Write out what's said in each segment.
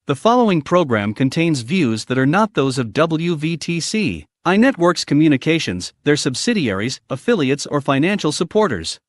The following program contains views that are not those of WVTC, iNetworks Communications, their subsidiaries, affiliates, or financial supporters.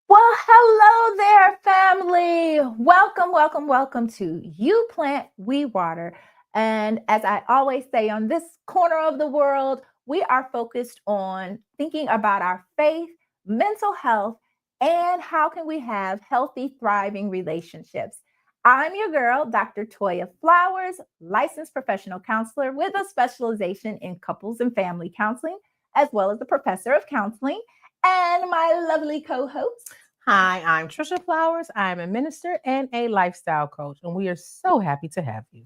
Well, hello there, family. Welcome to You Plant, We Water. And as I always say, on this corner of the world, we are focused on thinking about our faith, mental health, and how can we have healthy, thriving relationships. I'm your girl, Dr. Toya Flowers, licensed professional counselor with a specialization in couples and family counseling, as well as a professor of counseling. And my lovely co-host. Hi, I'm Trisha Flowers. I'm a minister and a lifestyle coach, and we are so happy to have you.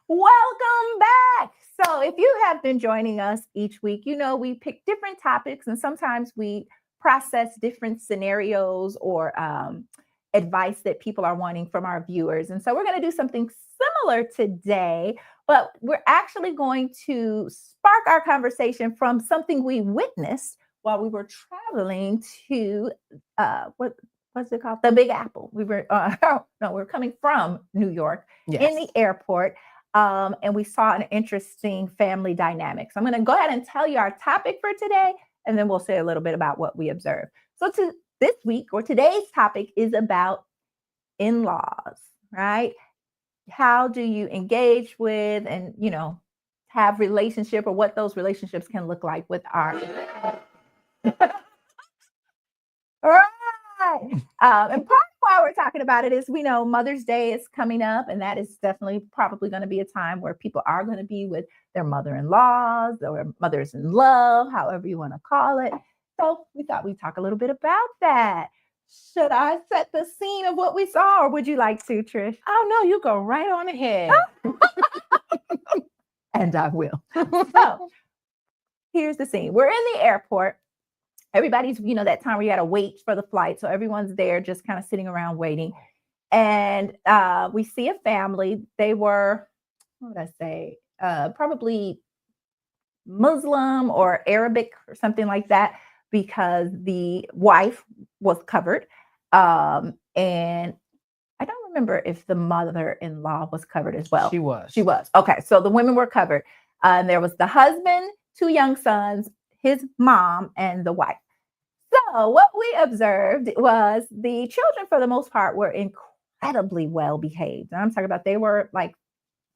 Welcome back. So if you have been joining us each week, you know we pick different topics and sometimes we process different scenarios or advice that people are wanting from our viewers. And so we're going to do something similar today, but we're actually going to spark our conversation from something we witnessed while we were traveling to what's it called? The Big Apple. We were we're coming from New York in the airport, and we saw an interesting family dynamic. So I'm going to go ahead and tell you our topic for today, and then we'll say a little bit about what we observed. So this week or today's topic is about in-laws, right? How do you engage with and have relationship, or what those relationships can look like with our Right. And part of why we're talking about it is we know Mother's Day is coming up, and that is definitely probably going to be a time where people are going to be with their mother-in-laws or mothers in love, however you want to call it. So we thought we'd talk a little bit about that. Should I set the scene of what we saw, or would you like to, Trish? Oh, no, you go right on ahead. And I will. So here's the scene. We're in the airport. Everybody's, that time where you got to wait for the flight. So everyone's there just kind of sitting around waiting. And we see a family. They were, what would I say, probably Muslim or Arabic or something like that, because the wife was covered. And I don't remember if the mother-in-law was covered as well. She was. She was. Okay. So the women were covered. There was the husband, 2 young sons, his mom, and the wife. So what we observed was the children, for the most part, were incredibly well behaved. And I'm talking about they were like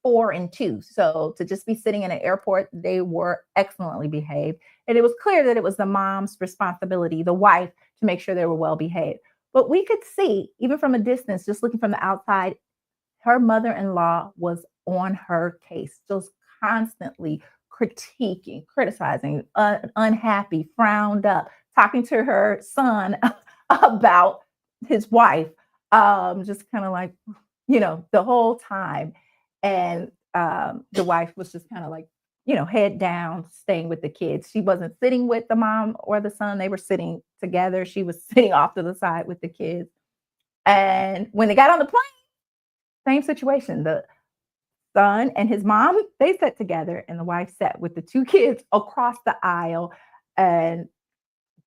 4 and 2. So to just be sitting in an airport, they were excellently behaved. And it was clear that it was the mom's responsibility, the wife, to make sure they were well behaved. But we could see, even from a distance, just looking from the outside, her mother-in-law was on her case, just constantly critiquing, criticizing, unhappy, frowned up, talking to her son about his wife, just kind of like, the whole time. And the wife was just kind of like, head down, staying with the kids. She wasn't sitting with the mom or the son. They were sitting together. She was sitting off to the side with the kids. And when they got on the plane, same situation. The son and his mom, they sat together, and the wife sat with the 2 kids across the aisle. And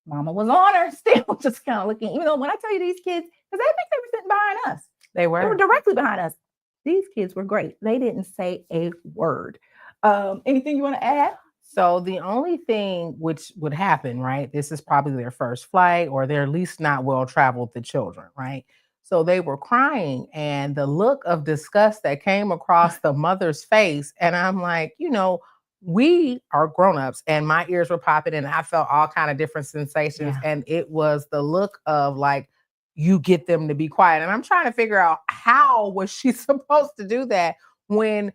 Mama was on her still, just kind of looking. Even though when I tell you these kids, because I think they were sitting behind us. They They were were. directly behind us. These kids were great. They didn't say a word. Anything you want to add? So the only thing which would happen, right? This is probably their first flight, or they're at least not well traveled, the children, right? So they were crying, and the look of disgust that came across the mother's face, and I'm like, we are grown-ups, and my ears were popping, and I felt all kind of different sensations, Yeah. and it was the look of like, you get them to be quiet, and I'm trying to figure out how was she supposed to do that when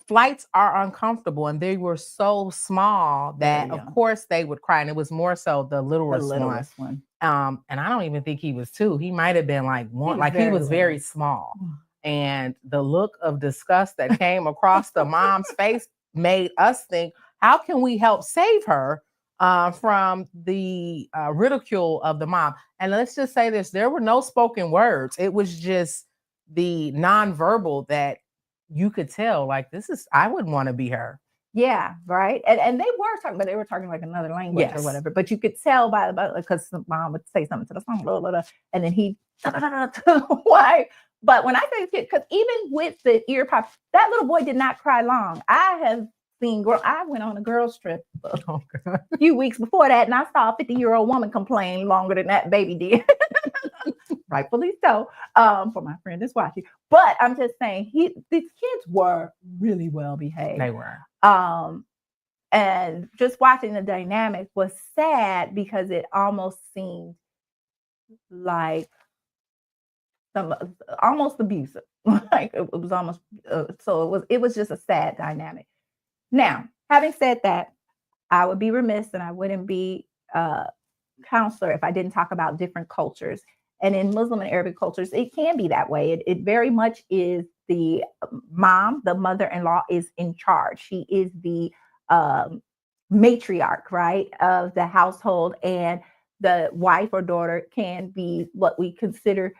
flights are uncomfortable, and they were so small that Very of young. course they would cry, and it was more so the The littlest one. littlest one. And I don't even think he was two. He might have been like one, was like he very was very little. small. Mm. And the look of disgust that came across the mom's face made us think, how can we help save her from the ridicule of the mom? And let's just say this, there were no spoken words. It was just the nonverbal that you could tell, like, I wouldn't want to be her. Yeah, right. And they were talking, but they were talking like another language or Yes. whatever. But you could tell because the mom would say something to the song, blah, blah, blah, and then he why. But when I say kid, because even with the ear pop, that little boy did not cry long. I have seen I went on a girls trip Oh, God. a few weeks before that, and I saw a 50-year-old woman complain longer than that baby did. Rightfully so, for my friend that's watching. But I'm just saying, these kids were really well behaved. They were. And just watching the dynamic was sad because it almost seemed like almost abusive. Like it was almost so it was just a sad dynamic. Now, having said that, I would be remiss and I wouldn't be a counselor if I didn't talk about different cultures. And in Muslim and Arabic cultures, it can be that way. It very much is the mom, the mother-in-law, is in charge. She is the matriarch, right, of the household, and the wife or daughter can be what we consider,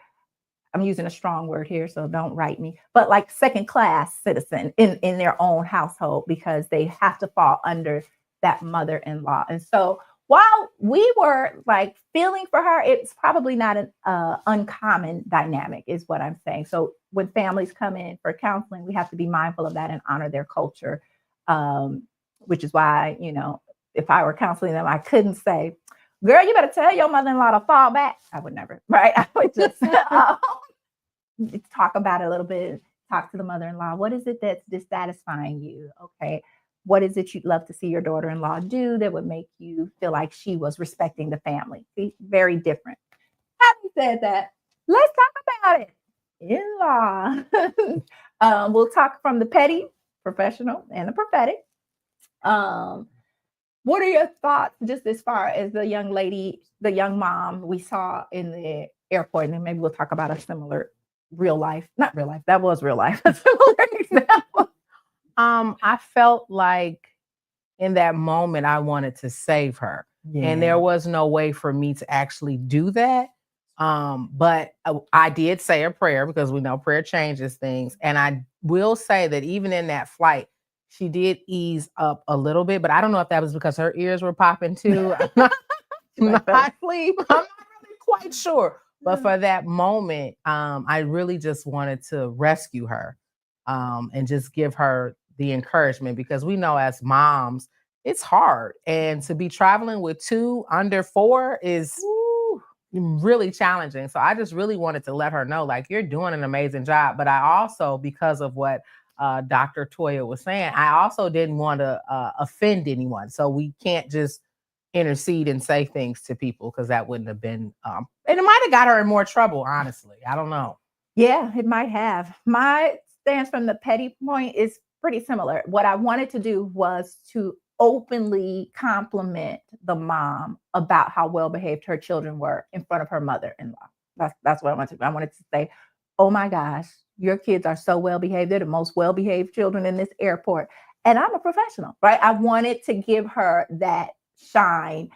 I'm using a strong word here, so don't write me, but like second class citizen in their own household because they have to fall under that mother-in-law. And so while we were like feeling for her, it's probably not an uncommon dynamic is what I'm saying. So when families come in for counseling, we have to be mindful of that and honor their culture, which is why, if I were counseling them, I couldn't say, girl, you better tell your mother-in-law to fall back. I would never, right? I would just talk about it a little bit, talk to the mother-in-law. What is it that's dissatisfying you? Okay. What is it you'd love to see your daughter-in-law do that would make you feel like she was respecting the family? See, very different. Having said that, let's talk about it. In-law. We'll talk from the petty, professional, and the prophetic. What are your thoughts just as far as the young lady, the young mom we saw in the airport? And then maybe we'll talk about a similar not real life. That was real life. A similar example. I felt like in that moment I wanted to save her. Yeah. And there was no way for me to actually do that. But I did say a prayer because we know prayer changes things. And I will say that even in that flight, she did ease up a little bit, but I don't know if that was because her ears were popping too. I'm not really quite sure. But for that moment, I really just wanted to rescue her and just give her the encouragement because we know as moms, it's hard. And to be traveling with 2 under 4 is really challenging. So I just really wanted to let her know, like, you're doing an amazing job. But I also, because of what Dr. Toya was saying, I also didn't want to offend anyone. So we can't just intercede and say things to people because that wouldn't have been, and it might have got her in more trouble, honestly. I don't know. Yeah, it might have. My stance from the petty point is pretty similar. What I wanted to do was to openly compliment the mom about how well behaved her children were in front of her mother-in-law. That's what I wanted to do. I wanted to say, oh my gosh, your kids are so well behaved. They're the most well behaved children in this airport. And I'm a professional, right? I wanted to give her that shine,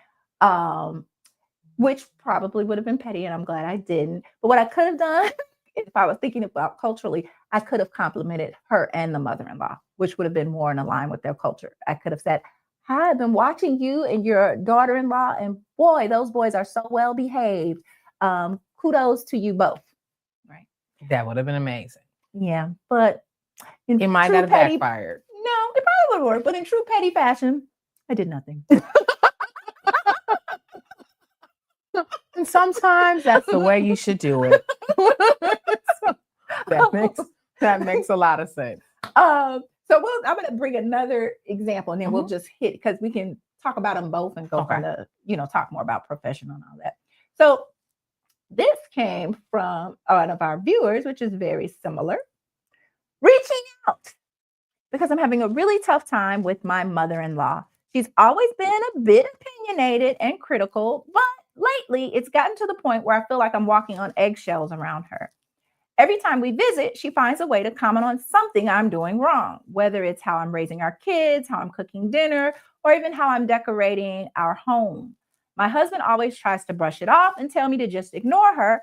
which probably would have been petty, and I'm glad I didn't. But what I could have done, if I was thinking about culturally, I could have complimented her and the mother-in-law, which would have been more in line with their culture. I could have said, I've been watching you and your daughter-in-law, and boy, those boys are so well behaved. Kudos to you both. Right. That would have been amazing. Yeah. But in It might true not have petty, backfired. no, it probably would work. But in true petty fashion, I did nothing. And sometimes that's the way you should do it. That makes a lot of sense. So I'm going to bring another example, and then we'll just hit, because we can talk about them both and go from the, talk more about professional and all that. So this came from one of our viewers, which is very similar. Reaching out because I'm having a really tough time with my mother-in-law. She's always been a bit opinionated and critical, but lately it's gotten to the point where I feel like I'm walking on eggshells around her. Every time we visit, she finds a way to comment on something I'm doing wrong, whether it's how I'm raising our kids, how I'm cooking dinner, or even how I'm decorating our home. My husband always tries to brush it off and tell me to just ignore her,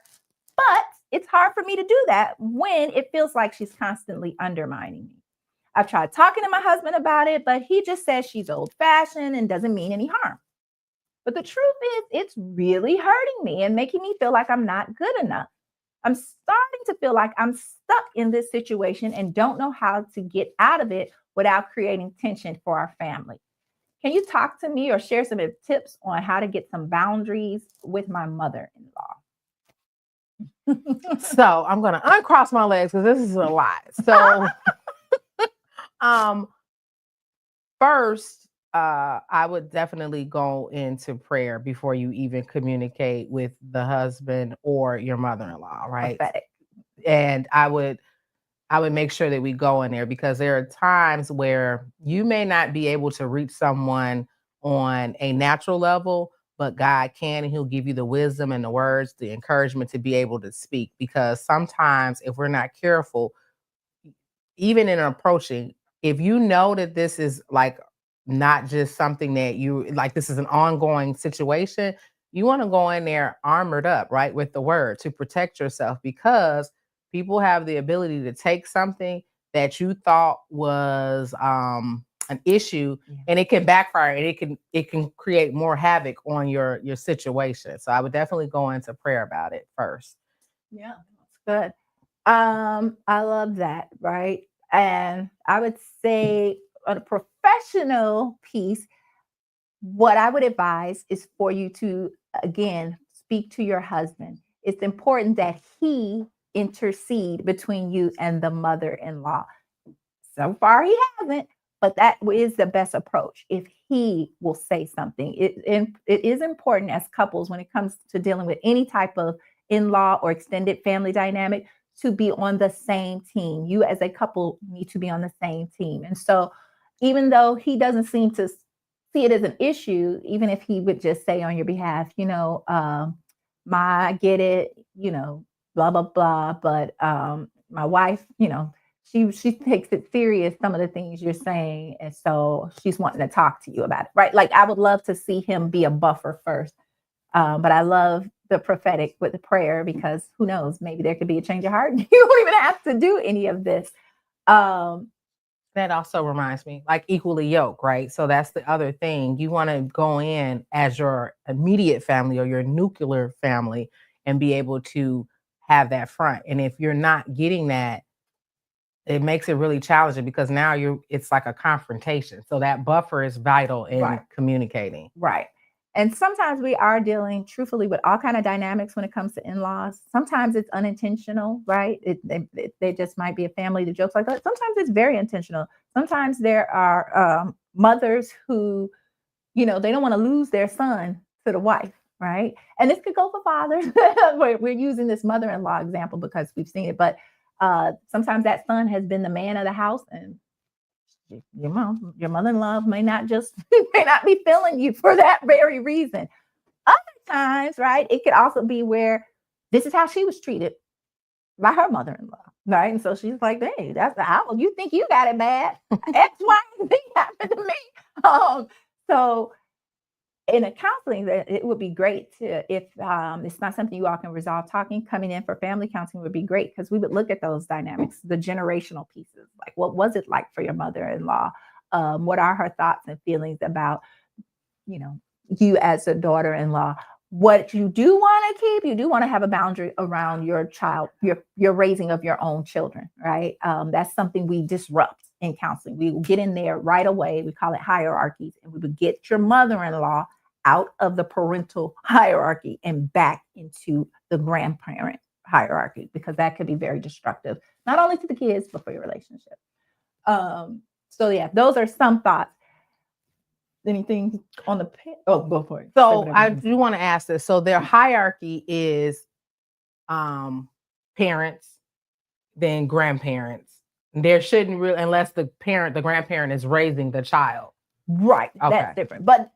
but it's hard for me to do that when it feels like she's constantly undermining me. I've tried talking to my husband about it, but he just says she's old-fashioned and doesn't mean any harm. But the truth is, it's really hurting me and making me feel like I'm not good enough. I'm starting to feel like I'm stuck in this situation and don't know how to get out of it without creating tension for our family. Can you talk to me or share some tips on how to get some boundaries with my mother-in-law? So I'm going to uncross my legs because this is a lot. So first, I would definitely go into prayer before you even communicate with the husband or your mother-in-law, right? Prophetic. And I would make sure that we go in there, because there are times where you may not be able to reach someone on a natural level, but God can, and he'll give you the wisdom and the words, the encouragement to be able to speak. Because sometimes if we're not careful, even in approaching, if you know that this is like not just something that you like, this is an ongoing situation, you want to go in there armored up, right, with the word to protect yourself, because people have the ability to take something that you thought was an issue, and it can backfire, and it can create more havoc on your situation. So I would definitely go into prayer about it first. Yeah, that's good. I love that, right? And I would say on a professional piece, what I would advise is for you to, again, speak to your husband. It's important that he intercede between you and the mother-in-law. So far, he hasn't, but that is the best approach. If he will say something, it is important as couples, when it comes to dealing with any type of in-law or extended family dynamic, to be on the same team. You as a couple need to be on the same team. And so even though he doesn't seem to see it as an issue, even if he would just say on your behalf, I get it, blah, blah, blah. But my wife, she takes it serious, some of the things you're saying. And so she's wanting to talk to you about it, right? Like, I would love to see him be a buffer first. But I love the prophetic with the prayer, because who knows, maybe there could be a change of heart. You don't even have to do any of this. That also reminds me, like, equally yoked, right? So that's the other thing. You want to go in as your immediate family or your nuclear family and be able to have that front. And if you're not getting that, it makes it really challenging, because now it's like a confrontation. So that buffer is vital in communicating. Right. And sometimes we are dealing truthfully with all kind of dynamics when it comes to in-laws. Sometimes it's unintentional, right? They just might be a family that jokes like that. Sometimes it's very intentional. Sometimes there are mothers who, they don't want to lose their son to the wife, right? And this could go for fathers. We're using this mother-in-law example because we've seen it. But sometimes that son has been the man of the house, and your mother-in-law may not be feeling you for that very reason. Other times, right, it could also be where this is how she was treated by her mother-in-law, right? And so she's like, hey, that's how you think you got it bad. X, Y, and Z happened to me. So in a counseling, it would be great if it's not something you all can resolve talking, coming in for family counseling would be great, because we would look at those dynamics, the generational pieces. Like, what was it like for your mother-in-law? What are her thoughts and feelings about, you as a daughter-in-law? What you do want to keep, you do want to have a boundary around your child, your raising of your own children, right? That's something we disrupt in counseling. We will get in there right away. We call it hierarchies, and we would get your mother-in-law out of the parental hierarchy and back into the grandparent hierarchy, because that could be very destructive, not only to the kids, but for your relationship. So yeah, those are some thoughts. Anything on the oh, go for it. So I do want to ask this. So their hierarchy is parents, then grandparents. There shouldn't really, unless the grandparent is raising the child. Right. Okay. That's different. But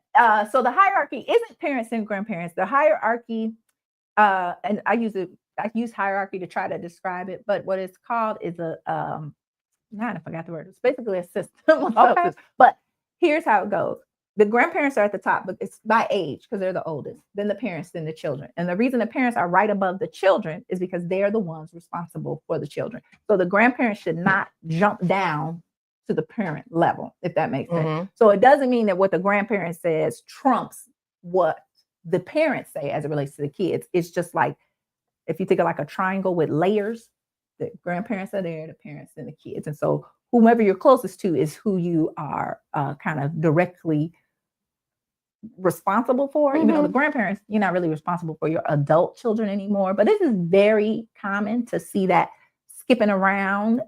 so the hierarchy isn't parents and grandparents. The hierarchy, and I use hierarchy to try to describe it, but what it's called is I forgot the word. It's basically a system of substance. But here's how it goes. The grandparents are at the top, but it's by age because they're the oldest, then the parents, then the children. And the reason the parents are right above the children is because they're the ones responsible for the children. So the grandparents should not jump down to the parent level, if that makes sense. So it doesn't mean that what the grandparent says trumps what the parents say as it relates to the kids. It's just like, if you think of like a triangle with layers, the grandparents are there, the parents, and the kids. And so whomever you're closest to is who you are kind of directly responsible for. Even though the grandparents, you're not really responsible for your adult children anymore. But this is very common to see that skipping around.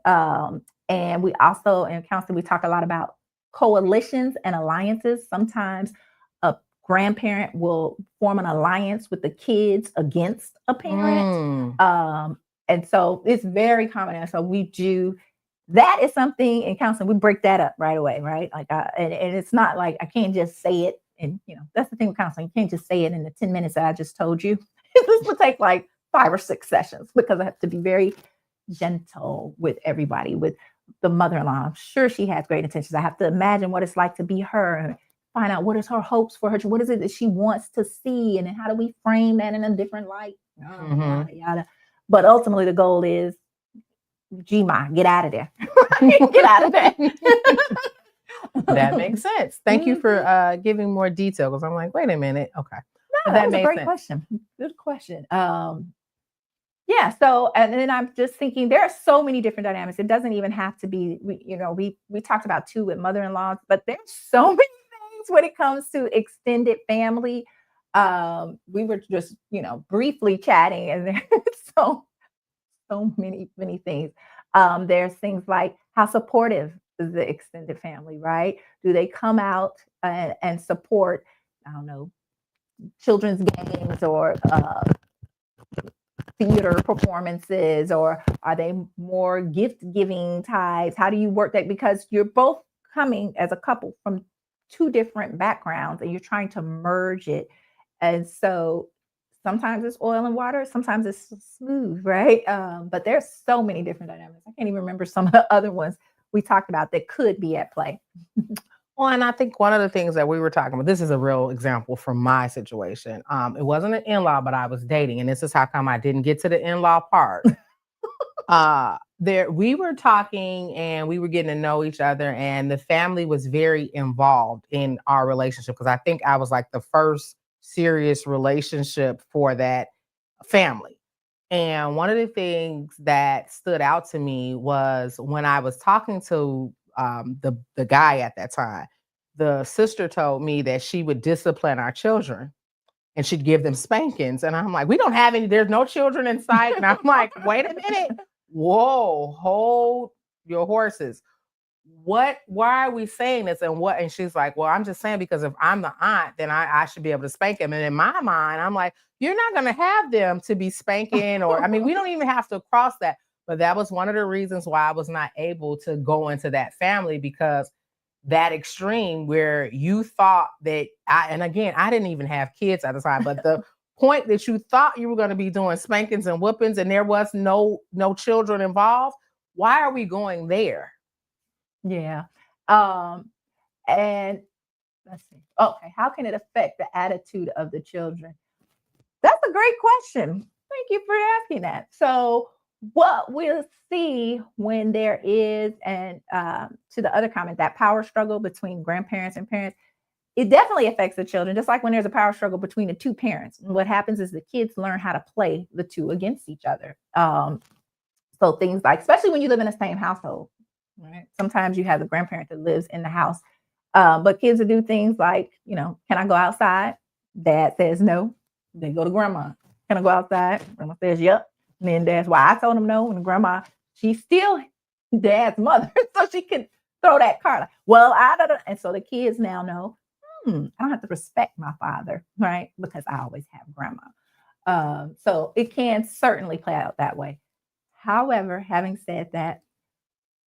And we also, in counseling, we talk a lot about coalitions and alliances. Sometimes a grandparent will form an alliance with the kids against a parent. And so it's very common. And so we do, that is something in counseling, we break that up right away, right? Like, and it's not like I can't just say it. And, that's the thing with counseling. You can't just say it in the 10 minutes that I just told you. This will take like 5 or 6 sessions, because I have to be very gentle with everybody. With the mother-in-law, I'm sure she has great intentions. I have to imagine what it's like to be her and find out what is her hopes for her. What is it that she wants to see? And then how do we frame that in a different light? Yada, yada. But ultimately the goal is, Gma, get out of there. Get out of there. That makes sense. Thank you for giving more detail, because I'm like, wait a minute. Okay. No, that was a great question. Good question. Yeah. So, and then I'm just thinking there are so many different dynamics. It doesn't even have to be, we talked about 2 with mother-in-laws, but there's so many things when it comes to extended family. We were just, briefly chatting, and there's so many things. There's things like how supportive is the extended family, right? Do they come out and support, I don't know, children's games or theater performances, or are they more gift giving types? How do you work that? Because you're both coming as a couple from 2 different backgrounds, and you're trying to merge it. And so sometimes it's oil and water, sometimes it's smooth, right? But there's so many different dynamics. I can't even remember some of the other ones we talked about that could be at play. Well, and I think one of the things that we were talking about, this is a real example from my situation. It wasn't an in-law, but I was dating, and this is how come I didn't get to the in-law part. We were talking and we were getting to know each other, and the family was very involved in our relationship, because I think I was like the first serious relationship for that family. And one of the things that stood out to me was when I was talking to the guy at that time, the sister told me that she would discipline our children and she'd give them spankings. And I'm like, we don't have any, there's no children in sight. And I'm like, wait a minute. Whoa, hold your horses. Why are we saying this? And she's like, well, I'm just saying, because if I'm the aunt, then I should be able to spank him. And in my mind, I'm like, you're not going to have them to be spanking, or, I mean, we don't even have to cross that. But that was one of the reasons why I was not able to go into that family, because that extreme where you thought that and again, I didn't even have kids at the time, but the point that you thought you were going to be doing spankings and whoopings and there was no children involved. Why are we going there? Yeah. And let's see. Okay. How can it affect the attitude of the children? That's a great question. Thank you for asking that. So what we'll see when there is, and to the other comment, that power struggle between grandparents and parents, it definitely affects the children, just like when there's a power struggle between the two parents. And what happens is the kids learn how to play the two against each other. So things like, especially when you live in the same household, right? Sometimes you have the grandparent that lives in the house, but kids will do things like, can I go outside? Dad says no. They go to grandma. Can I go outside? Grandma says yep. And then that's why I told him no. And grandma, she's still dad's mother, so she can throw that card. Like, well, I don't know. And so the kids now know, I don't have to respect my father, right? Because I always have grandma. So it can certainly play out that way. However, having said that,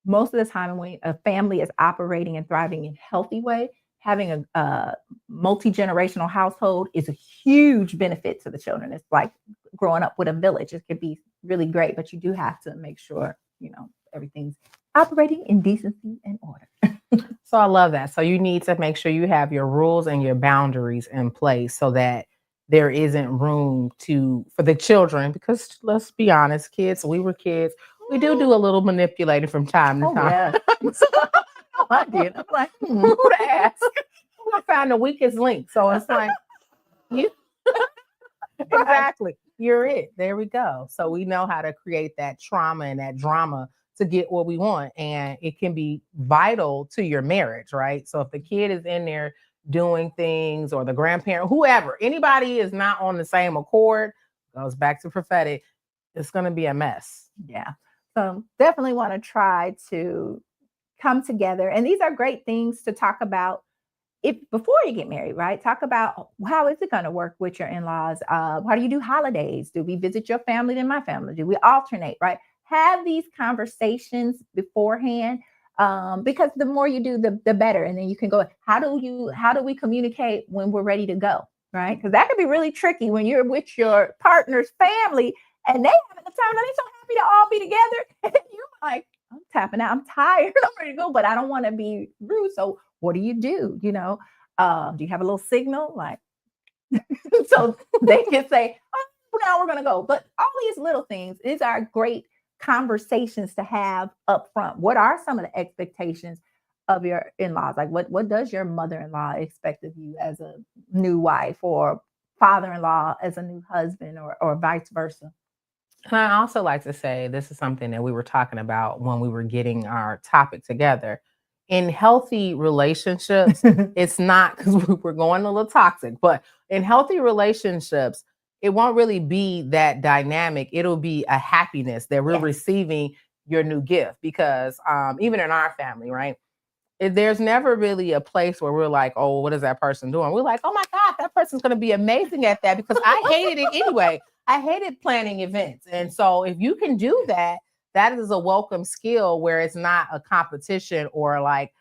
most of the time when a family is operating and thriving in a healthy way, having a multi-generational household is a huge benefit to the children. It's like growing up with a village. It could be really great, but you do have to make sure, everything's operating in decency and order. So I love that. So you need to make sure you have your rules and your boundaries in place so that there isn't room for the children, because let's be honest, kids, we were kids. We do a little manipulating from time to time. Yeah. I did. I'm like, who to ask? I find the weakest link. So it's like, you exactly. You're it. There we go. So we know how to create that trauma and that drama to get what we want. And it can be vital to your marriage, right? So if the kid is in there doing things, or the grandparent, whoever, anybody is not on the same accord, goes back to prophetic, it's going to be a mess. Yeah. So definitely want to try to come together. And these are great things to talk about before you get married, right? Talk about how is it going to work with your in-laws? How do you do holidays? Do we visit your family and my family? Do we alternate, right? Have these conversations beforehand, because the more you do, the better. And then you can go, how do we communicate when we're ready to go, right? Because that could be really tricky when you're with your partner's family and they having the time, and they're so happy to all be together. And you're like, I'm tapping out, I'm tired, I'm ready to go, but I don't want to be rude. So what do you do? Do you have a little signal? Like, so they can say, oh, now we're going to go. But all these little things, these are great conversations to have up front. What are some of the expectations of your in-laws? Like what does your mother-in-law expect of you as a new wife, or father-in-law as a new husband, or vice versa? And I also like to say, this is something that we were talking about when we were getting our topic together. In healthy relationships, it's not, because we're going a little toxic, but in healthy relationships, it won't really be that dynamic. It'll be a happiness that we're receiving your new gift, because even in our family, right? There's never really a place where we're like, oh, what is that person doing? We're like, oh my God, that person's going to be amazing at that, because I hated it anyway. I hated planning events. And so if you can do that, that is a welcome skill, where it's not a competition, or like,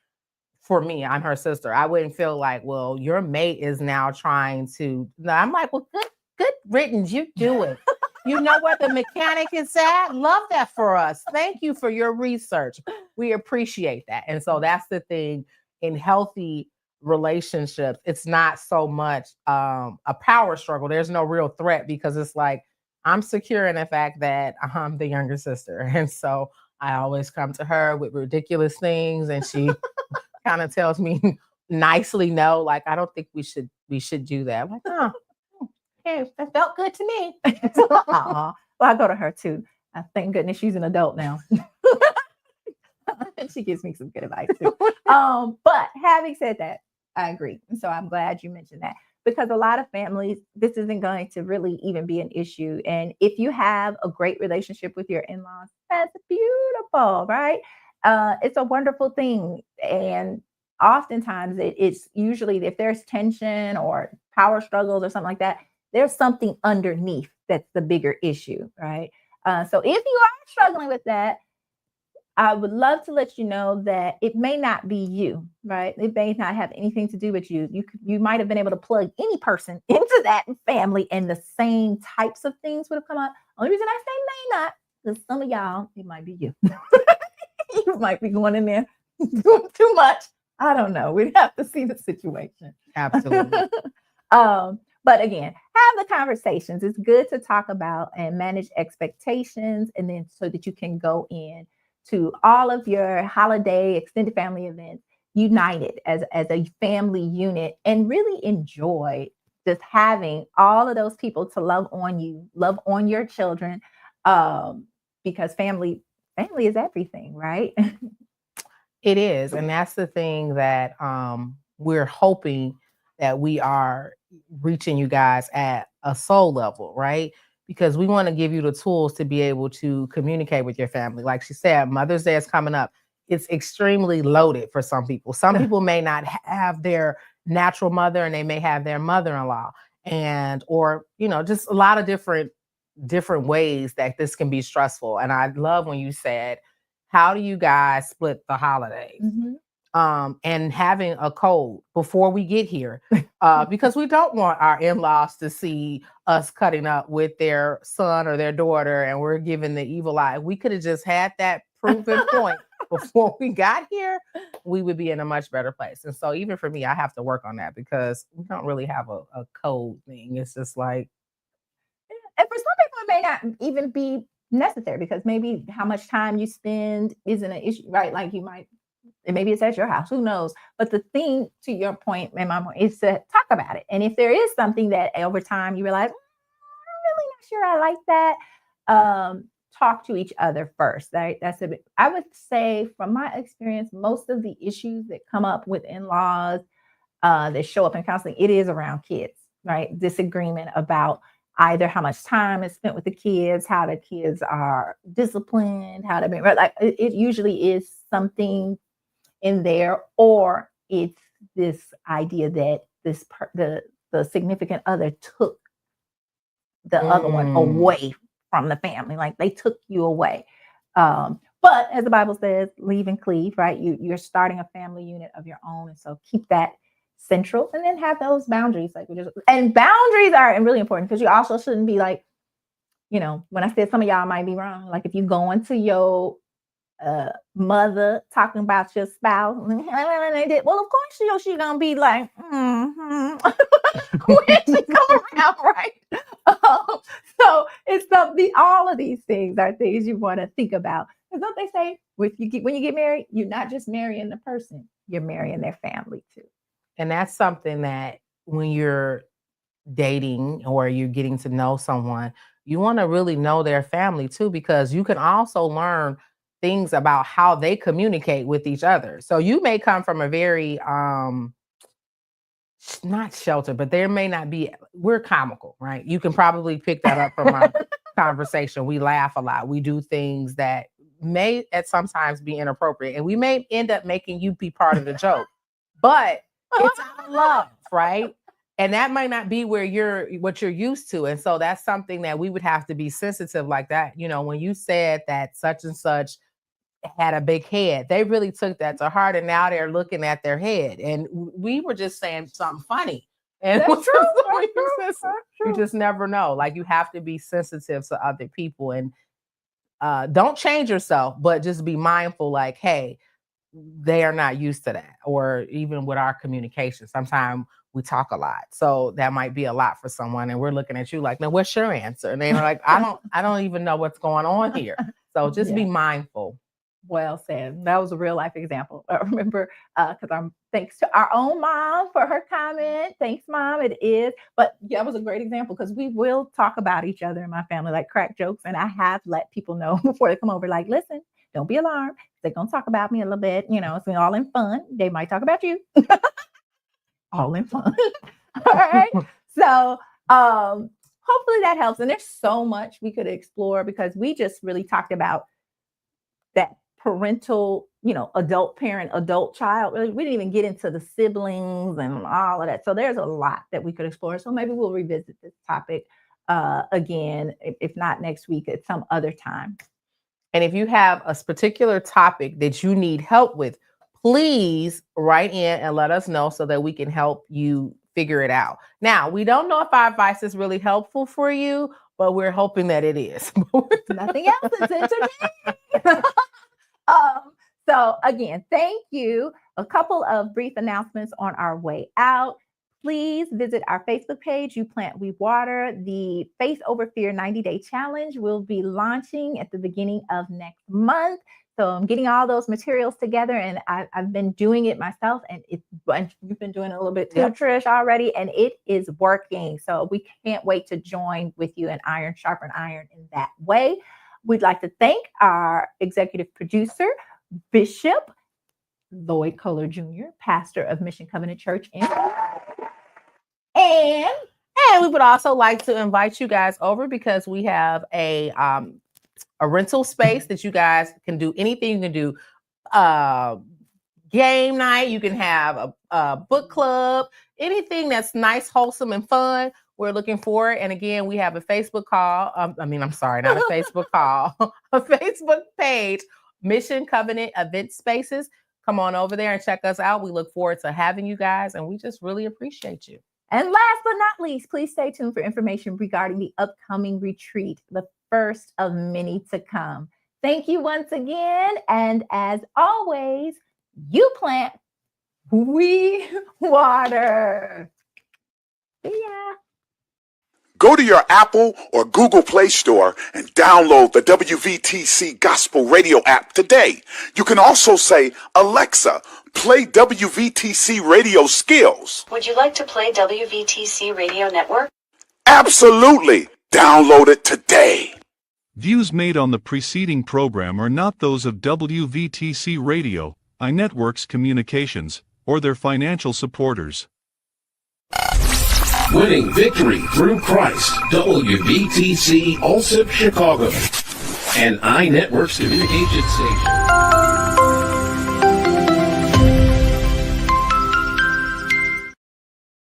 for me, I'm her sister, I wouldn't feel like, well, your mate is now trying to, no, I'm like, well, good riddance, you do it. You know where the mechanic is at? Love that for us. Thank you for your research. We appreciate that. And so that's the thing in healthy relationships. It's not so much a power struggle. There's no real threat, because it's like, I'm secure in the fact that I'm the younger sister. And so I always come to her with ridiculous things, and she kind of tells me nicely, no, like, I don't think we should do that. I'm like, oh, okay, that felt good to me. Well, I go to her too. Thank goodness she's an adult now. And she gives me some good advice too. But having said that, I agree. And so I'm glad you mentioned that, because a lot of families, this isn't going to really even be an issue. And if you have a great relationship with your in-laws, that's beautiful, right? It's a wonderful thing. And oftentimes it's usually, if there's tension or power struggles or something like that, there's something underneath that's the bigger issue, right? So if you are struggling with that, I would love to let you know that it may not be you, right? It may not have anything to do with you. You might have been able to plug any person into that family, and the same types of things would have come up. Only reason I say may not, because some of y'all, it might be you. You might be going in there doing too much. I don't know. We'd have to see the situation. Absolutely. But again, have the conversations. It's good to talk about and manage expectations, and then so that you can go in to all of your holiday extended family events united as a family unit and really enjoy just having all of those people to love on you, love on your children, because family is everything, right? It is. And that's the thing that we're hoping that we are reaching you guys at a soul level, right? Because we want to give you the tools to be able to communicate with your family. Like she said, Mother's Day is coming up. It's extremely loaded for some people. Some people may not have their natural mother and they may have their mother-in-law, and or just a lot of different ways that this can be stressful. And I love when you said, how do you guys split the holidays? Mhm. And having a code before we get here, because we don't want our in-laws to see us cutting up with their son or their daughter and we're giving the evil eye. If we could have just had that proven point before we got here, we would be in a much better place. And so even for me, I have to work on that because we don't really have a code thing. It's just like, And for some people, it may not even be necessary because maybe how much time you spend isn't an issue, right? Like you might, and maybe it's at your house, who knows? But the thing, to your point, and my point, is to talk about it. And if there is something that over time you realize, I'm really not sure I like that, talk to each other first. Right? That's a bit, I would say, from my experience, most of the issues that come up with in-laws that show up in counseling, it is around kids, right? Disagreement about either how much time is spent with the kids, how the kids are disciplined, how to be, right? Like it usually is something in there, or it's this idea that the significant other took the other one away from the family, like they took you away. But as the Bible says, leave and cleave, right? You're starting a family unit of your own, and so keep that central, and then have those boundaries. And boundaries are really important because you also shouldn't be like, when I said some of y'all might be wrong, like if you go into your mother talking about your spouse, well, of course, she's gonna be like, when she come around, right? So it's all of these things are things you want to think about. Because don't they say, when you get married, you're not just marrying the person, you're marrying their family too. and that's something that when you're dating or you're getting to know someone, you want to really know their family too, because you can also learn things about how they communicate with each other. So you may come from a very not sheltered, but there may not be, we're comical, right? You can probably pick that up from our conversation. We laugh a lot. We do things that may at sometimes be inappropriate, and we may end up making you be part of the joke, but it's out of love, right? And that might not be what you're used to. And so that's something that we would have to be sensitive like that. When you said that such and such had a big head, they really took that to heart. And now they're looking at their head. And we were just saying something funny. And That's true. You just never know. Like you have to be sensitive to other people and don't change yourself, but just be mindful, like, hey, they are not used to that. Or even with our communication, sometimes we talk a lot. So that might be a lot for someone. And we're looking at you like, no, what's your answer? And they're like, I don't even know what's going on here. So just be mindful. Well said. That was a real life example. I remember because I'm thanks to our own mom for her comment. Thanks, Mom. It is. But yeah, that was a great example because we will talk about each other in my family, like crack jokes. And I have let people know before they come over, like, listen, don't be alarmed. They're going to talk about me a little bit. It's all in fun. They might talk about you. All in fun. All right. So hopefully that helps. And there's so much we could explore because we just really talked about that parental, adult parent, adult child. We didn't even get into the siblings and all of that. So there's a lot that we could explore. So maybe we'll revisit this topic again, if not next week, at some other time. And if you have a particular topic that you need help with, please write in and let us know so that we can help you figure it out. Now, we don't know if our advice is really helpful for you, but we're hoping that it is. Nothing else is entertaining. So again, thank you. A couple of brief announcements on our way out. please visit our Facebook page, You Plant, We Water. The Faith Over Fear 90-Day Challenge will be launching at the beginning of next month. So I'm getting all those materials together, and I've been doing it myself, and you've been doing it a little bit too, Yep. Trish, already, and it is working. So we can't wait to join with you and iron sharpen iron in that way. We'd like to thank our executive producer, Bishop Lloyd Kohler Jr., pastor of Mission Covenant Church, and we would also like to invite you guys over because we have a rental space that you guys can do anything. You can do game night. You can have a book club, anything that's nice, wholesome, and fun. We're looking for it. And again, we have a Facebook call. Not a Facebook call, a Facebook page, Mission Covenant Event Spaces. Come on over there and check us out. We look forward to having you guys, and we just really appreciate you. And last but not least, please stay tuned for information regarding the upcoming retreat, the first of many to come. Thank you once again. And as always, you plant, we water. See ya. Go to your Apple or Google Play Store and download the WVTC Gospel Radio app today. You can also say, Alexa, play WVTC Radio Skills. Would you like to play WVTC Radio Network? Absolutely. Download it today. Views made on the preceding program are not those of WVTC Radio, iNetworks Communications, or their financial supporters. Winning victory through Christ, WVTC Allsip Chicago, and iNetworks Communication Station.